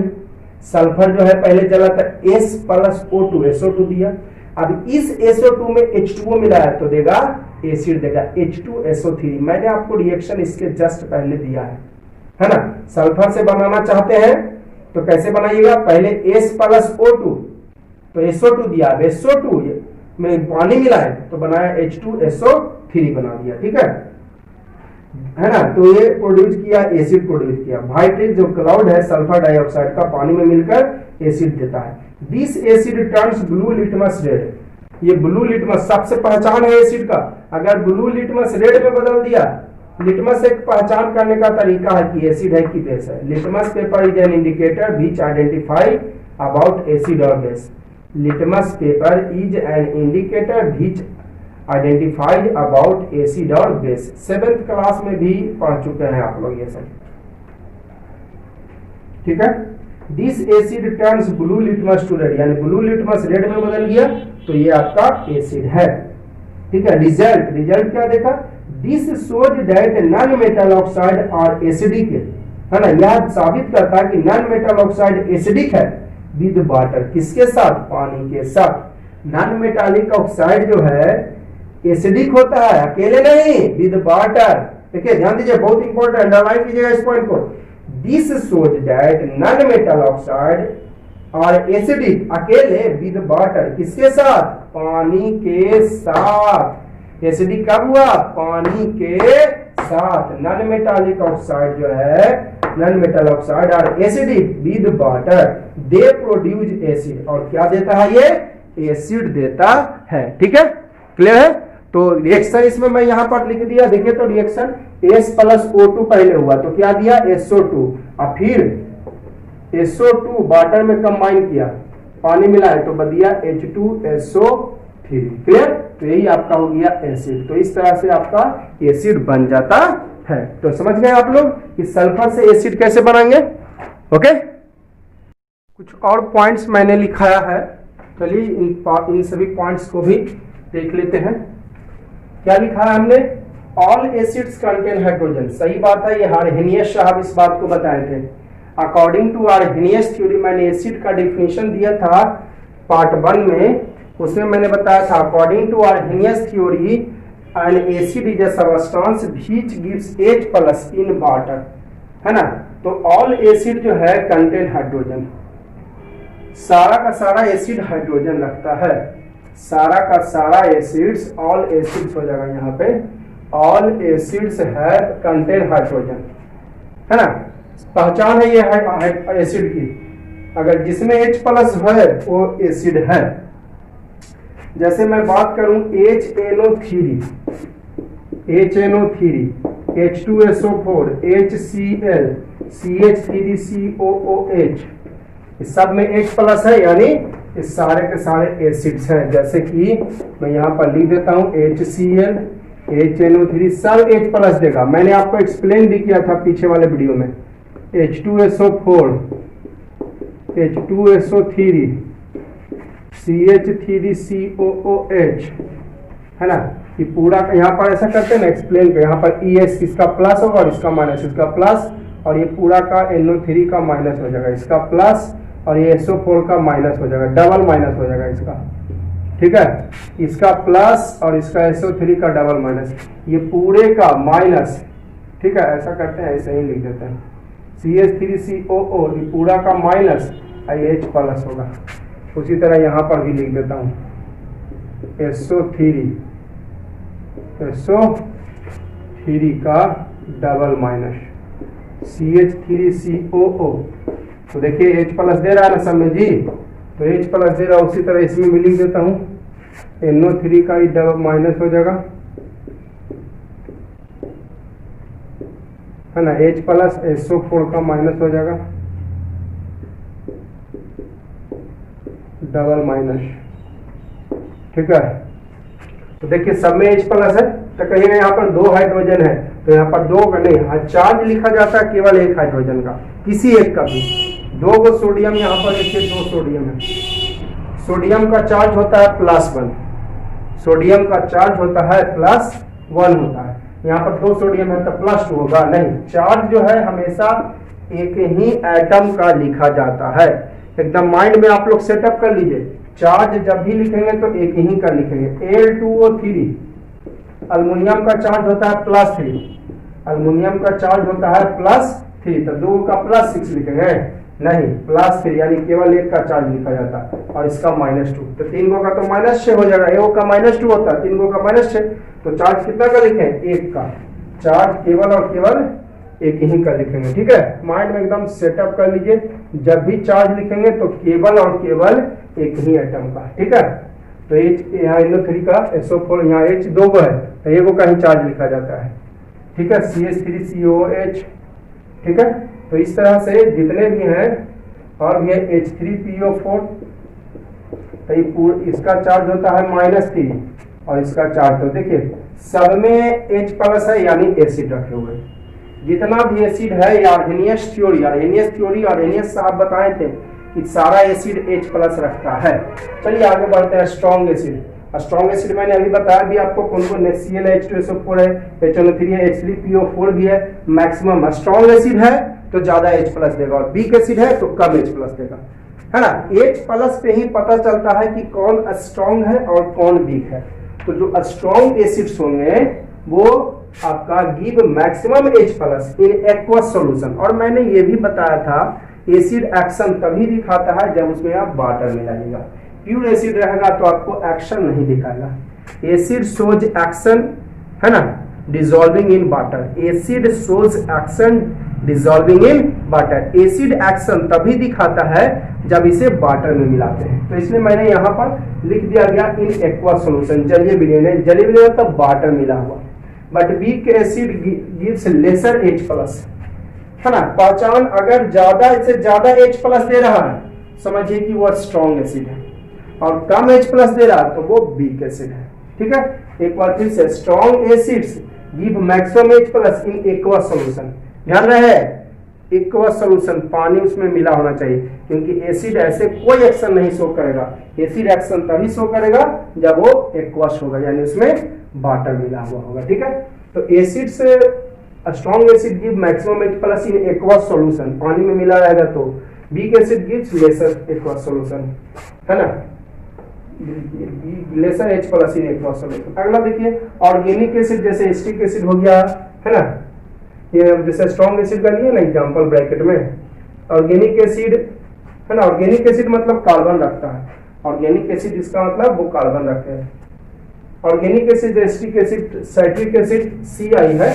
सल्फर जो है पहले जला था S+O2 SO2 दिया, अब इस SO2 में H2O मिला है तो देगा एसिड, देगा H2SO3। मैंने आपको रिएक्शन इसके जस्ट पहले दिया है ना। सल्फर से बनाना चाहते हैं तो कैसे बनाइएगा, पहले S+O2 तो SO2 दिया, अब SO2 में पानी मिला है तो बनाया H2SO3 बना दिया, ठीक है ना। तो ये प्रोड्यूस किया, एसिड प्रोड्यूस किया। वाइट जो क्लाउड है सल्फर डाइऑक्साइड का पानी में मिलकर एसिड देता है। This acid turns blue litmus red, ये ब्लू लिटमस सबसे पहचान है एसिड का, अगर ब्लू लिटमस रेड में बदल दिया, लिटमस एक पहचान करने का तरीका है कि एसिड है कि बेस है। Litmus paper is an indicator which identify about acid और base, litmus paper is an indicator which identified about acid और बेस। 7th क्लास में भी पढ़ चुके हैं आप लोग ये सब, ठीक है। This acid turns blue litmus to red, यानी ब्लू लिटमस रेड में बदल गया तो ये आपका एसिड है, ठीक है। रिजल्ट क्या देखा, this shows that non metal oxide और एसिडिक है ना, यह साबित करता है कि नॉन मेटल ऑक्साइड एसिडिक है विद वाटर, किसके साथ, पानी के साथ। नॉन मेटालिक ऑक्साइड जो है एसिडिक होता है, अकेले नहीं, विद वाटर। देखिए ध्यान दीजिए, बहुत इंपॉर्टेंट, अंडरलाइन कीजिएगा इस पॉइंट को। This shows that non metal oxide और एसिडिक अकेले विद वाटर, किसके साथ, पानी के साथ। एसिडिक कब हुआ, पानी के साथ। नॉन मेटालिक ऑक्साइड जो है, नॉन मेटल ऑक्साइड और acidic with water, they produce acid, और क्या देता है ये, एसिड देता है, ठीक है, क्लियर है। तो रिएक्शन इसमें मैं यहां पर लिख दिया, देखिए तो रिएक्शन S+O2 पहले हुआ तो क्या दिया, SO2, और फिर SO2 वाटर में कंबाइन किया, पानी मिला है तो दिया H2SO3, क्लियर। तो यही आपका हो गया एसिड। तो इस तरह से आपका एसिड बन जाता है। तो समझ गए आप लोग कि सल्फर से एसिड कैसे बनाएंगे, ओके। कुछ और पॉइंट्स मैंने लिखाया है, चलिए इन सभी पॉइंट्स को भी देख लेते हैं। क्या लिखा है हमने, ऑल एसिड्स कंटेन हाइड्रोजन, सही बात है, ये आर्हेनियस साहब इस बात को बताए थे। अकॉर्डिंग टू आर्हेनियस थ्योरी, मैंने एसिड का डिफिनेशन दिया था पार्ट 1 में, उसमें मैंने बताया था according to Arrhenius theory an acid is a substance which gives H+ in water, है ना। तो ऑल एसिड जो है कंटेन हाइड्रोजन, सारा का सारा एसिड हाइड्रोजन रखता है, सारा का सारा एसिड्स, ऑल एसिड्स हो जाएगा यहाँ पे, ऑल एसिड्स है कंटेन हाइड्रोजन, है ना। पहचान है ये एसिड की, अगर जिसमें H+ है वो एसिड है। जैसे मैं बात करूं HNO3, H2SO4, HCl, CH3COOH, इस सब में H+ है, यानी इस सारे के सारे एसिड्स हैं। जैसे कि मैं यहाँ पर लिख देता हूँ HCl, HNO3, सब H+ देगा। मैंने आपको एक्सप्लेन भी किया था पीछे वाले वीडियो में, H2SO4, H2SO3, CH3COOH, है ना। ये पूरा यहाँ पर ऐसा करते हैं ना एक्सप्लेन कर, यहाँ पर ES इसका प्लस होगा और इसका माइनस, इसका प्लस, और ये पूरा का NO3 का माइनस हो जाएगा, इसका प्लस, और ये SO4 का माइनस हो जाएगा, डबल माइनस हो जाएगा इसका, ठीक है। इसका प्लस और इसका SO3 का डबल माइनस, ये पूरे का माइनस, ठीक है। ऐसा करते हैं, ऐसे ही लिख देते हैं, CH3COO, ये पूरा का माइनस, H+ होगा। उसी तरह यहाँ पर भी लिख देता हूँ SO3 का डबल माइनस, CH3COO। तो देखिए H+ दे रहा है ना सब में जी, तो H+ दे रहा है, उसी तरह इसमें भी लिख देता हूँ NO3 का ही डबल माइनस हो जाएगा, है ना। H+ SO4 का माइनस हो जाएगा, डबल माइनस, ठीक है। तो देखिए सब में H+ है, तो कहिएगा यहाँ पर 2 हाइड्रोजन है, तो यहाँ पर 2 का नहीं, चार्ज लिखा जाता है केवल एक हाइड्रोजन का, किसी एक का भी। 2 को सोडियम, यहाँ पर देखिए 2 सोडियम है, सोडियम का चार्ज होता है +1, सोडियम का चार्ज होता है +1 होता है। यहाँ पर 2 सोडियम है तो +2 होगा, नहीं, चार्ज जो है हमेशा एक ही एटम का लिखा जाता है। एकदम माइंड में आप लोग सेटअप कर लीजिए, चार्ज जब भी लिखेंगे तो एक ही का लिखेंगे। Al2O3 अल्युमिनियम का चार्ज होता है +3, अल्युमिनियम का चार्ज होता है +3, तो 2 का +6 लिखेंगे, नहीं, +3 यानी केवल एक का चार्ज लिखा जाता है और इसका -2, तो 3 गो का तो -6 हो जाएगा, 1 का -2 होता है, 3 गो का -6, तो चार्ज कितना का लिखें, 1 का। चार्ज केवल और केवल एक ही का लिखेंगे, ठीक है, माइंड में एकदम सेटअप कर लीजिए। जब भी चार्ज लिखेंगे तो केवल और केवल एक ही एटम का, ठीक है। तो यहाँ NO3 का SO4, यहाँ H 2 गो है तो 1 गो का ही चार्ज लिखा जाता है, ठीक है। CH3COOH, ठीक है। तो इस तरह से जितने भी हैं, और भी है H3PO4, तो ये इसका चार्ज होता है -3 और इसका चार्ज, तो देखिए सब में H+ है यानी एसिड रखे हुए। जितना भी एसिड है, आर्हेनियस थ्योरी साहब बताए थे कि सारा एसिड H+ रखता है। चलिए आगे बढ़ते हैं। स्ट्रॉन्ग एसिड, स्ट्रॉन्ग एसिड मैंने अभी बताया भी आपको कौन कौन, ClH2SO4 है, HNO3 है, H3PO4 भी है। मैक्सिमम स्ट्रॉन्ग एसिड है तो ज्यादा H+ देगा और वीक एसिड है तो कम H+ देगा, है ना। H+ पे ही पता चलता है कि कौन स्ट्रॉन्ग है और कौन वीक है। तो जो स्ट्रॉन्ग एसिड्स होंगे वो आपका give maximum H+ in aqueous solution. और मैंने ये भी बताया था एसिड एक्शन तभी दिखाता है जब उसमें आप वाटर मिलाइएगा। प्योर एसिड रहेगा तो आपको एक्शन नहीं दिखाएगा। एसिड शोज एक्शन, है ना, dissolving in water. Acid shows action dissolving in water. Acid action तभी दिखाता है जब इसे वाटर में मिलाते हैं। तो इसलिए मैंने यहाँ पर लिख दिया गया इन एक्वा सॉल्यूशन, जलीय विलयन, जलीय विलयन मतलब वाटर मिला हुआ। But weak acid gives lesser H+, है ना। पहचान, अगर ज्यादा से ज्यादा H+ दे रहा है समझिए कि वो स्ट्रॉन्ग एसिड है, और कम H+ दे रहा है तो वो वीक एसिड है, ठीक है। एक बार फिर से, strong acids give maximum H+ in aqua solution. ध्यान रहे, एक्वा सॉल्यूशन पानी उसमें मिला होना चाहिए, क्योंकि एसिड ऐसे कोई एक्शन नहीं शो करेगा। एसिड एक्शन तभी शो करेगा जब वो एक्वस होगा, यानी उसमें वाटर मिला हुआ होगा, ठीक है। तो एसिड से strong acid give maximum H+ in aqueous solution, पानी में मिला रहेगा तो। Weak acid gives lesser aqueous solution, है ना, lesser H+ in aqueous solution. अगला देखिए, ऑर्गेनिक एसिड जैसे एसिटिक एसिड हो गया, है ना, ये जैसे स्ट्रॉन्ग एसिड का लिए ना एग्जांपल ब्रैकेट में। ऑर्गेनिक एसिड, है ना, ऑर्गेनिक एसिड मतलब कार्बन रखता है। ऑर्गेनिक एसिड इसका मतलब वो कार्बन रखते हैं। Organic acid, acetic acid, citric acid CI है,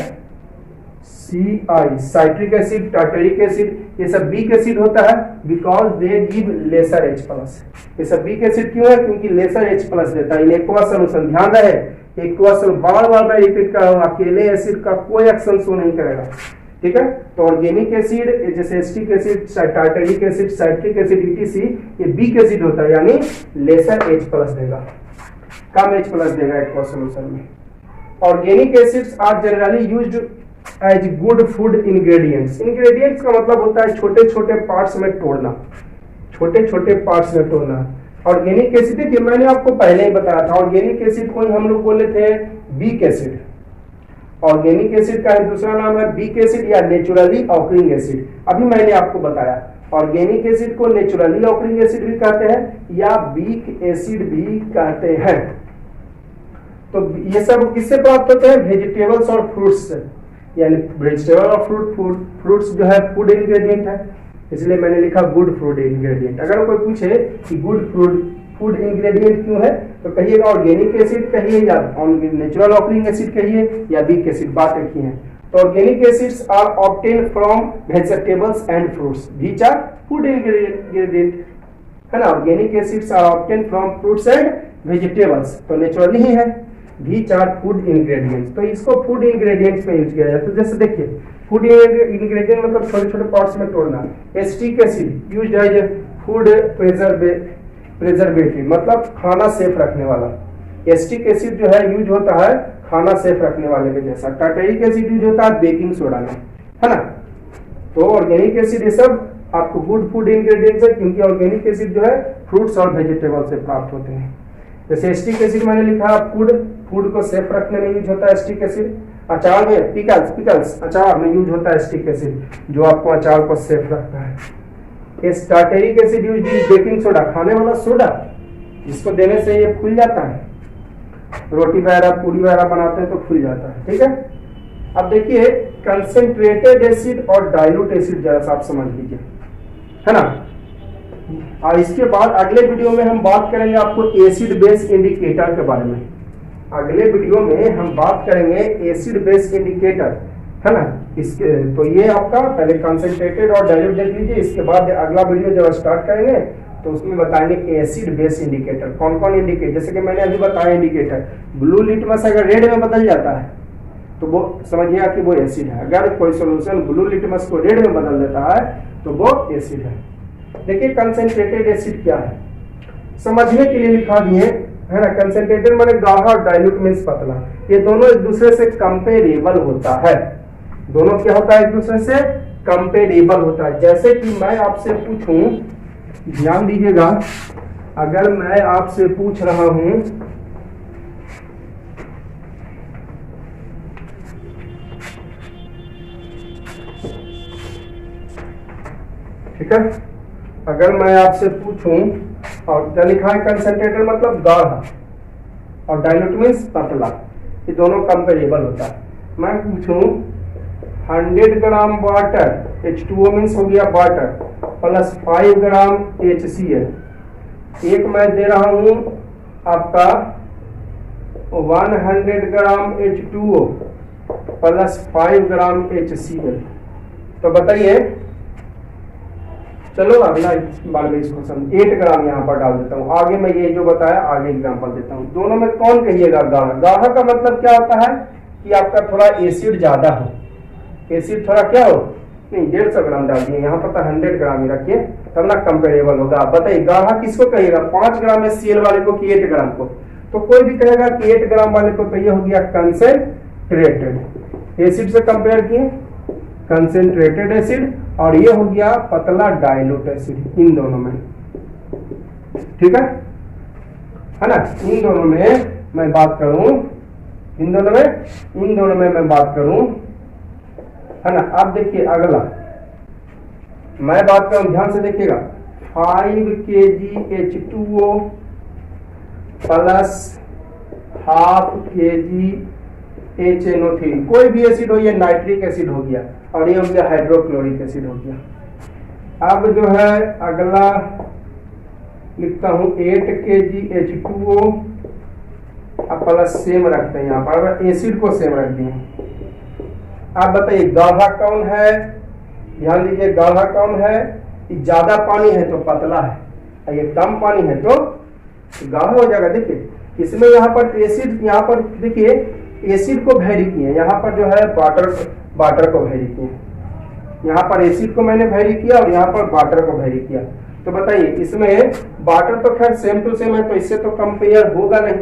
CI, citric acid, tartaric acid, ये सब वीक एसिड होता है because they give lesser H+। ये सब वीक एसिड क्यों है, क्योंकि लेसर H+ देता है इन एक्वा सॉल्यूशन। ध्यान रहे, एक्वा सॉल्यूशन बार बार मैं रिपीट कर रहा हूं, अकेले एसिड का कोई एक्शन शो नहीं करेगा, ठीक है। तो ऑर्गेनिक एसिड जैसे acetic acid, tartaric acid, citric acid etc, ये वीक एसिड होता है, यानी लेसर H+ देगा, कम H+ देगा एक्वा सॉल्यूशन में। Organic acids are generally used as good food ingredients. Ingredients का मतलब होता है छोटे छोटे पार्ट्स में तोड़ना, छोटे छोटे पार्ट्स में तोड़ना। ऑर्गेनिक एसिड, देखिए मैंने आपको पहले ही बताया था, ऑर्गेनिक एसिड को हम लोग बोले थे वीक एसिड। ऑर्गेनिक एसिड का दूसरा नाम है वीक एसिड या नेचुरली ऑकरिंग एसिड। अभी मैंने आपको बताया ऑर्गेनिक एसिड को नेचुरली ऑकरिंग एसिड भी कहते हैं या वीक एसिड भी कहते हैं। तो ये सब किससे प्राप्त होते हैं, वेजिटेबल्स और फ्रूट्स से, यानी वेजिटेबल और फ्रूट्स जो है फूड इंग्रेडिएंट है, इसलिए मैंने लिखा गुड फूड इंग्रेडिएंट। अगर कोई पूछे कि गुड फूड इंग्रेडिएंट क्यों है तो कहिएगा ऑर्गेनिक एसिड कहिए या नेचुरल ऑकरिंग एसिड कहिए या वीक एसिड, बात एक ही है। तो organic acids are obtain from vegetables and fruits which are food ingredient, है ना। Organic acids are obtain from fruits and vegetables, तो नेचुरली ही है। व्हिच आर फूड इंग्रेडिएंट्स, तो इसको फूड इंग्रेडिएंट्स में यूज किया जाता है। तो जैसे देखिए फूड इंग्रेडिएंट मतलब छोटे छोटे पार्ट्स में तोड़ना। Acetic acid used as food preservative, मतलब खाना सेफ रखने वाला। एसिटिक एसिड जो है यूज होता है खाना सेफ रखने वाले के जैसा। टार्टरिक एसिड यूज होता है बेकिंग सोडा में, है ना। तो ऑर्गेनिक एसिड ये सब आपको गुड फूड इंग्रेडिएंट्स है, क्योंकि ऑर्गेनिक एसिड जो है फ्रूट्स और वेजिटेबल से प्राप्त होते हैं। जैसे एसिटिक एसिड मैंने लिखा फूड, फूड को सेफ रखने में यूज होता है एसिटिक एसिड। अचार में पिकल्स अचार में यूज होता है एसिटिक एसिड, जो आपको अचार को सेफ रखता है। Tartaric acid use is baking soda, खाने वाला सोडा, जिसको देने से ये फूल जाता है, रोटी वगैरह पूरी वगैरह बनाते हैं तो फूल जाता है, ठीक है। अब देखिए कंसेंट्रेटेड एसिड और डाइल्यूट एसिड जरा सा आप समझ लीजिए, है ना। और इसके बाद अगले वीडियो में हम बात करेंगे आपको एसिड बेस इंडिकेटर के बारे में। अगले वीडियो में हम बात करेंगे एसिड बेस इंडिकेटर, है ना। इसके तो ये आपका पहले कंसेंट्रेटेड और डाइल्यूट देख लीजिए, इसके बाद अगला वीडियो जब स्टार्ट करेंगे तो उसमें बताएंगे एसिड बेस इंडिकेटर, कौन कौन इंडिकेटर। जैसे कि मैंने अभी बताया इंडिकेटर, ब्लू लिटमस अगर रेड में बदल जाता है तो वो समझिए कि वो एसिड है। अगर कोई सॉल्यूशन ब्लू लिटमस को रेड में बदल देता है तो वो एसिड है। देखिए कंसेंट्रेटेड एसिड क्या है, समझने के लिए लिखा दिए, है ना। कंसेंट्रेटेड माने गाढ़ा और डाइल्यूट मींस पतला, ये दोनों एक दूसरे से कंपेरेबल होता है। दोनों क्या होता है, एक दूसरे से कंपेरेबल होता है। जैसे कि मैं आपसे पूछूं, ध्यान दीजिएगा, अगर मैं आपसे पूछ रहा हूं ठीक है, अगर मैं आपसे पूछूं, और क्या लिखा है कंसेंट्रेटेड मतलब गाढ़ा और डाइल्यूट मींस पतला, ये दोनों कंपेरेबल होता है। मैं पूछूं 100 ग्राम वाटर, H2O मींस हो गया वाटर, प्लस 5 ग्राम HCl, एक मैं दे रहा हूं आपका 100 ग्राम H2O प्लस 5 ग्राम HCl, तो बताइए, चलो अगला बार में इसको समझ 8 ग्राम यहाँ पर डाल देता हूँ। आगे मैं ये जो बताया आगे एग्जांपल देता हूँ। दोनों में कौन कहिएगा, गाढ़ा। गाढ़ा का मतलब क्या होता है कि आपका थोड़ा एसिड ज्यादा हो, एसिड थोड़ा क्या हो, नहीं 150 ग्राम डाल दिए, यहाँ पर तो 100 ग्राम ही रखिए तब ना कंपेरेबल होगा। आप बताइए गाढ़ा किसको कहिएगा, 5 ग्राम HCl वाले को कि 8 ग्राम को। तो कोई भी कहेगा कि 8 ग्राम वाले को, तो ये हो गया कंसेंट्रेटेड एसिड से कंपेयर किए, कंसेंट्रेटेड एसिड, और ये हो गया पतला डाइल्यूट एसिड, इन दोनों में, ठीक है ना। इन दोनों में मैं बात करूं, इन दोनों में मैं बात करूं, है ना। अब देखिए अगला मैं बात करूं, ध्यान से देखिएगा, 5 kg H2O plus half kg HNO3, कोई भी एसिड हो, ये नाइट्रिक एसिड हो गया, और ये हो गया हाइड्रोक्लोरिक एसिड हो गया। अब जो है अगला लिखता हूं 8 kg H2O प्लस सेम रखते हैं, यहाँ पर एसिड को सेम रख दिए। आप बताइए गाढ़ा कौन है, ध्यान दीजिए, गाढ़ा कौन है, ज्यादा पानी है तो पतला है, और ये कम पानी है तो गाढ़ा हो जाएगा। देखिए इसमें यहाँ पर एसिड, यहाँ पर देखिए एसिड को वेरी किए, यहाँ पर जो है वाटर को वेरी किए, यहाँ पर एसिड को मैंने वेरी किया और यहाँ पर वाटर को वेरी किया। तो बताइए इसमें वाटर तो खैर सेम टू सेम है, तो इससे तो कंपेयर होगा नहीं,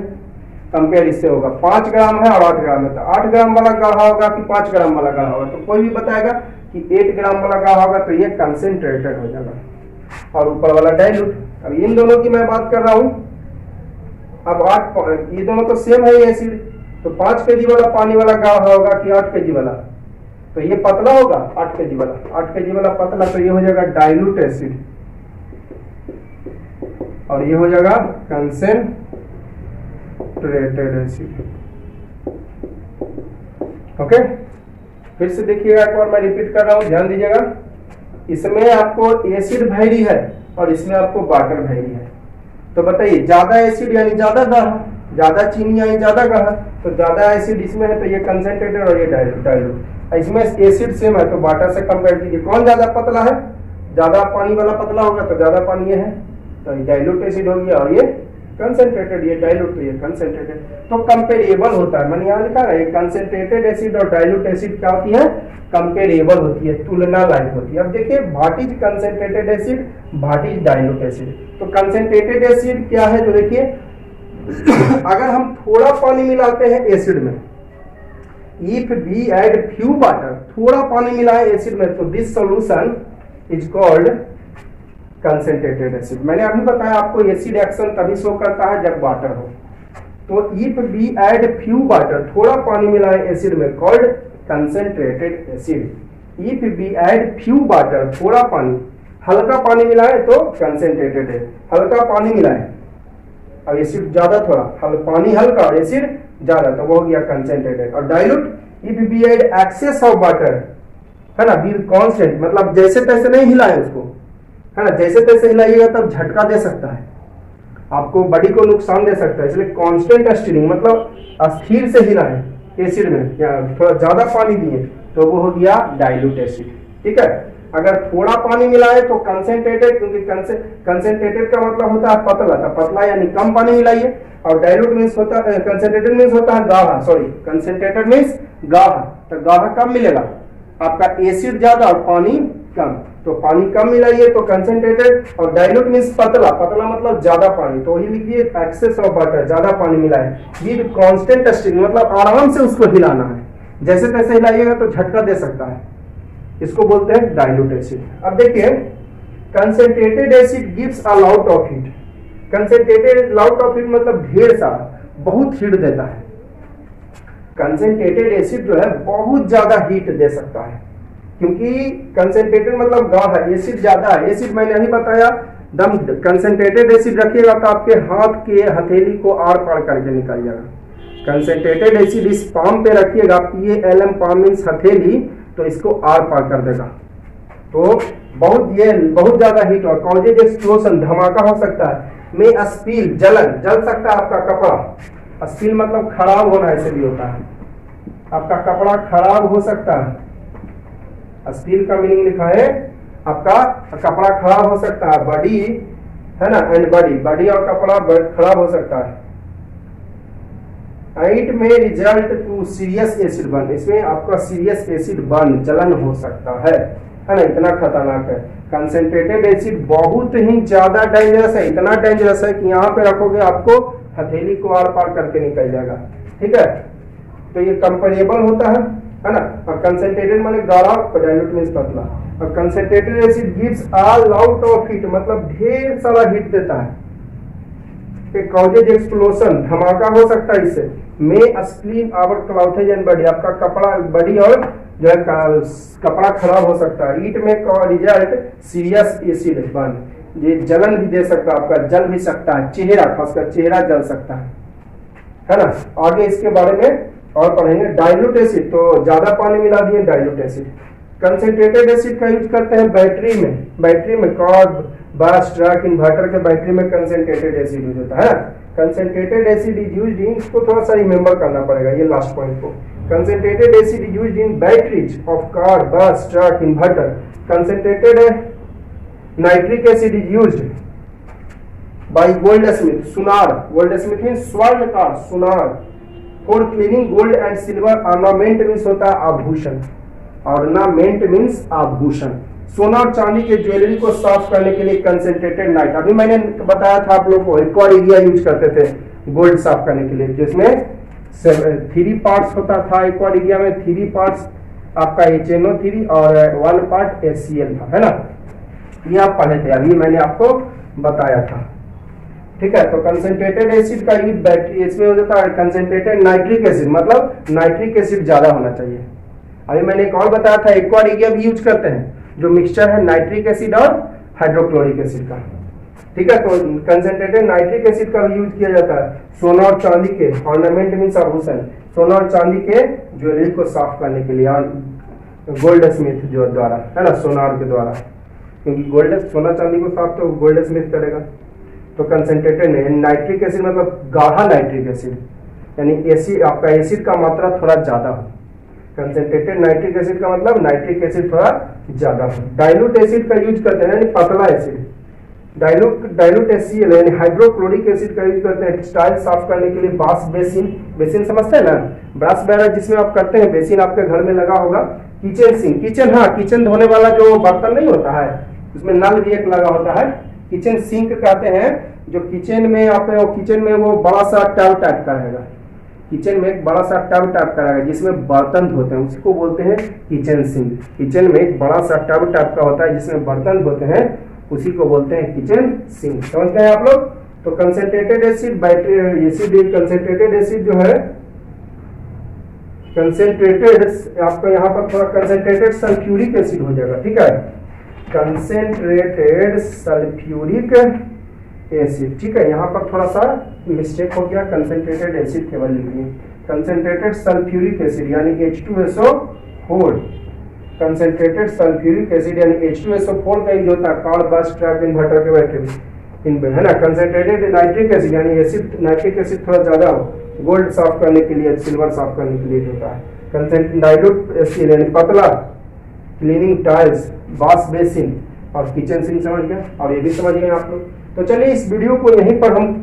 कंपेयर इससे होगा। 5 ग्राम है और 8 ग्राम है, तो 8 ग्राम वाला गाढ़ा होगा कि 5 ग्राम वाला गाढ़ा होगा, तो कोई भी बताएगा कि 8 ग्राम वाला गाढ़ा होगा, तो ये कंसेंट्रेटेड हो जाएगा, और ऊपर वाला डाइल्यूट। अब इन दोनों की मैं बात कर रहा हूं, अब 8, ये दोनों तो सेम है एसिड, तो 5 kg वाला पानी वाला गाढ़ा होगा कि 8 kg वाला, तो ये पतला होगा 8 kg वाला, 8 kg वाला पतला, तो ये हो जाएगा डाइल्यूट एसिड, और ये हो जाएगा कंसेंट्रेटेड एसिड। ओके, फिर से देखिएगा एक बार मैं रिपीट कर रहा हूं, ध्यान दीजिएगा, इसमें आपको एसिड वेरी है और इसमें आपको वाटर वेरी है। तो बताइए ज्यादा एसिड यानी ज्यादा गाढ़ा, ज्यादा चीनी यानी ज्यादा गाढ़ा, तो ज्यादा एसिड इसमें है तो ये कंसेंट्रेटेड और ये डाइल्यूट। इसमें एसिड सेम है तो वाटर से कंपेयर कीजिए, कौन ज्यादा पतला है, ज्यादा पानी वाला पतला होगा तो ज्यादा पानी ये है, तो ये डाइल्यूट एसिड हो गया, और ये कंसेंट्रेटेड, ये डाइल्यूट, तो ये कंसेंट्रेटेड, तो कंपेरेबल होता है। मैंने यहाँ लिखा है कंसेंट्रेटेड एसिड और डाइल्यूट एसिड क्या होती है, कंपेरेबल होती है, तुलना लायक होती है। अब देखिए what is concentrated acid, what is dilute acid. तो कंसेंट्रेटेड एसिड क्या है, तो देखिए अगर हम थोड़ा पानी मिलाते हैं एसिड में, if we add few water, थोड़ा पानी मिलाए एसिड में, तो this solution is called concentrated acid. मैंने अभी बताया आपको एसिड एक्शन तभी शो करता है जब वाटर हो। तो if we add few water, थोड़ा पानी मिलाए एसिड में, called concentrated acid. If we add few water, थोड़ा पानी, हल्का पानी मिलाए तो कंसेंट्रेटेड है। हल्का पानी मिलाए और एसिड ज्यादा, थोड़ा पानी हल्का और एसिड ज्यादा, तो वो हो गया कंसेंट्रेटेड। और dilute, if we add excess of water, है ना, बी कांस्टेंट, मतलब जैसे तैसे नहीं हिलाए उसको, है ना, जैसे तैसे हिलाइएगा तब झटका दे सकता है, आपको बॉडी को नुकसान दे सकता है। इसलिए कांस्टेंट स्टीरिंग, मतलब स्थिर से हिलाए एसिड में, या थोड़ा ज्यादा पानी दिए तो वो हो गया डाइल्यूट एसिड। ठीक है, अगर थोड़ा पानी मिलाए तो कंसेंट्रेटेड, क्योंकि कंसेंट्रेटेड का मतलब होता है पतला, तो पतला यानी कम पानी मिलाइए। और डाइल्यूट मींस होता है, कंसेंट्रेटेड मींस होता है गाढ़ा, सॉरी कंसेंट्रेटेड मींस गाढ़ा। तो गाढ़ा कब मिलेगा, आपका एसिड ज्यादा और पानी कम, तो पानी कम मिलाइए तो कंसेंट्रेटेड। और डाइल्यूट मींस पतला, पतला मतलब ज्यादा पानी, तो वही लिखिए एक्सेस ऑफ वाटर, ज्यादा पानी मिलाए। विद कांस्टेंट स्टीरिंग, मतलब आराम से उसको हिलाना है, जैसे तैसे हिलाइएगा तो झटका दे सकता है, इसको बोलते हैं डाइल्यूट एसिड। अब देखिए, concentrated acid gives a lot of heat. Concentrated lot of heat मतलब ढेर सारा, बहुत हीट देता है। कंसेंट्रेटेड एसिड जो है बहुत ज्यादा हीट दे सकता है, क्योंकि कंसेंट्रेटेड मतलब गाढ़ा, एसिड ज्यादा है। एसिड मैंने नहीं बताया, दम कंसेंट्रेटेड एसिड रखिएगा तो आपके हाथ के हथेली को आर पार करके निकल जाएगा। कंसेंट्रेटेड एसिड इस पाम पे रखिएगा, PALM, पाम मींस हथेली, तो इसको आर पार कर देगा। तो बहुत ज्यादा हीट और कॉजेज एक्सप्लोजन, धमाका हो सकता है। में स्पिल, जल सकता है आपका कपड़ा। स्पिल मतलब खराब होना, ऐसे भी होता है, आपका कपड़ा खराब हो सकता है। स्पिल का मीनिंग लिखा है, आपका कपड़ा खराब हो सकता है, बॉडी, है ना, एंड बॉडी और कपड़ा खराब हो सकता है। इट में result to serious acid burn, इसमें आपका सीरियस एसिड बर्न, जलन हो सकता है ना, इतना खतरनाक है। कंसेंट्रेटेड एसिड बहुत ही ज्यादा डेंजरस है, इतना डेंजरस है कि यहाँ पे रखोगे आपको हथेली को आर पार करके निकल जाएगा। ठीक है, तो ये कंपेरेबल होता है ना। और कंसेंट्रेटेड माने गाढ़ा, डाइल्यूट मींस पतला। और concentrated acid gives a lot of heat, मतलब ढेर सारा हीट देता है। कॉजेज एक्सप्लोजन, धमाका हो सकता है इससे। में spleen our clothes and body, आपका कपड़ा, बॉडी और जो है कपड़ा खराब हो सकता है। ईट में रिजल्ट सीरियस एसिड बर्न, ये जलन भी दे सकता है, आपका जल भी सकता है, चेहरा, खासकर चेहरा जल सकता है ना। आगे इसके बारे में और पढ़ेंगे। डाइल्यूट एसिड, तो ज्यादा पानी मिला दिए डाइल्यूट एसिड। कंसेंट्रेटेड एसिड का यूज करते हैं बैटरी में कार, बस, ट्रक, इन्वर्टर के बैटरी में कंसेंट्रेटेड एसिड यूज होता है। Concentrated acid is used in, इसको थोड़ा सा रिमेंबर करना पड़ेगा ये लास्ट पॉइंट को। Concentrated acid is used in batteries of car, bus, truck, inverter. Concentrated nitric acid is used by goldsmith, सुनार, गोल्डस्मिथ मींस स्वर्णकार, सुनार, for cleaning gold and silver. Ornament means होता है आभूषण, ऑर्नामेंट मींस आभूषण। सोना और चांदी के ज्वेलरी को साफ करने के लिए कंसेंट्रेटेड नाइट, अभी मैंने बताया था आप लोगों को, एक्वा एरिया यूज करते थे गोल्ड साफ करने के लिए, जिसमें 3 पार्ट्स होता था। एक्वा एरिया में 3 पार्ट्स आपका HNO3 और 1 पार्ट HCl था, है ना। ये आप पढ़े थे, अभी मैंने आपको बताया था। ठीक है, तो कंसेंट्रेटेड एसिड का यूज बैटरी, इसमें हो जाता है कंसेंट्रेटेड नाइट्रिक एसिड, मतलब नाइट्रिक एसिड ज्यादा होना चाहिए। अभी मैंने एक और बताया था, एक्वा एरिया भी यूज करते हैं, जो मिक्सचर है नाइट्रिक एसिड और हाइड्रोक्लोरिक एसिड का। ठीक है, तो कंसेंट्रेटेड नाइट्रिक एसिड का भी यूज किया जाता है सोना और चांदी के, ऑर्नामेंट मींस आभूषण, सोना और चांदी के ज्वेलरी को साफ करने के लिए, और गोल्ड स्मिथ जो द्वारा, है ना, सोनार के द्वारा, क्योंकि गोल्ड, सोना चांदी को साफ तो गोल्ड स्मिथ करेगा। तो कंसेंट्रेटेड नाइट्रिक एसिड मतलब गाढ़ा नाइट्रिक एसिड, यानी एसिड, आपका एसिड का मात्रा थोड़ा ज्यादा हो। कंसेंट्रेटेड नाइट्रिक एसिड का मतलब नाइट्रिक एसिड थोड़ा ज्यादा हो। डाइल्यूट एसिड का यूज करते हैं, यानी पतला एसिड, डाइल्यूट HCl यानी हाइड्रोक्लोरिक एसिड का यूज करते हैं टेक्सटाइल साफ करने के लिए। बास बेसिन समझते हैं ना, ब्रश वगैरह जिसमें आप करते हैं, बेसिन आपके घर में लगा होगा। किचन सिंक, किचन, हाँ, किचन धोने वाला जो बर्तन नहीं होता है, उसमें नल भी एक लगा होता है, किचन सिंक कहते हैं। जो किचन में आप, किचन में वो बड़ा सा टब टाइप का रहेगा, किचन में एक बड़ा सा टब टाइप का रहेगा जिसमें बर्तन धोते हैं, उसको बोलते हैं किचन सिंक। किचन में एक बड़ा सा टब टाइप का होता है जिसमें बर्तन धोते हैं, उसी को बोलते हैं किचन सिंक। समझ गए आप लोग। तो concentrated acid, battery acid, concentrated acid जो है, कंसेंट्रेटेड आपका यहाँ पर थोड़ा कंसेंट्रेटेड सल्फ्यूरिक एसिड हो जाएगा, ठीक है, कंसेंट्रेटेड सल्फ्यूरिक एसिड, ठीक है। यहाँ पर थोड़ा सा मिस्टेक हो गया, कंसेंट्रेटेड एसिड केवल लिखिए, कंसेंट्रेटेड सल्फ्यूरिक एसिड यानी H2SO4, कंसेंट्रेटेड सल्फ्यूरिक एसिड यानी H2SO4 का यूज होता है कार बस ट्रैप इन्वर्टर के बैटरी इनमें, है ना। कंसेंट्रेटेड नाइट्रिक एसिड यानी एसिड, नाइट्रिक एसिड थोड़ा ज्यादा हो, गोल्ड साफ करने के लिए, सिल्वर साफ करने के लिए होता है। कंसेंट्रेटेड डाइल्यूट एसिड यानी पतला, क्लीनिंग टाइल्स, वॉश बेसिन और किचन सिंक। समझ गए, और ये भी समझ गए आप लोग। तो चलिए इस वीडियो को यहीं पर हम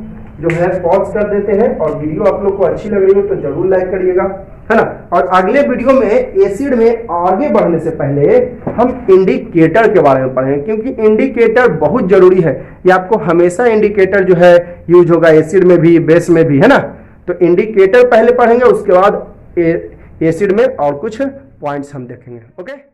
जो है पॉज कर देते हैं, और वीडियो आप लोग को अच्छी लग रही हो तो जरूर लाइक करिएगा, है ना। और अगले वीडियो में एसिड में आगे बढ़ने से पहले हम इंडिकेटर के बारे में पढ़ेंगे, क्योंकि इंडिकेटर बहुत जरूरी है। ये आपको हमेशा इंडिकेटर जो है यूज होगा एसिड में भी, बेस में भी, है ना। तो इंडिकेटर पहले पढ़ेंगे, उसके बाद एसिड में और कुछ पॉइंट्स हम देखेंगे। ओके।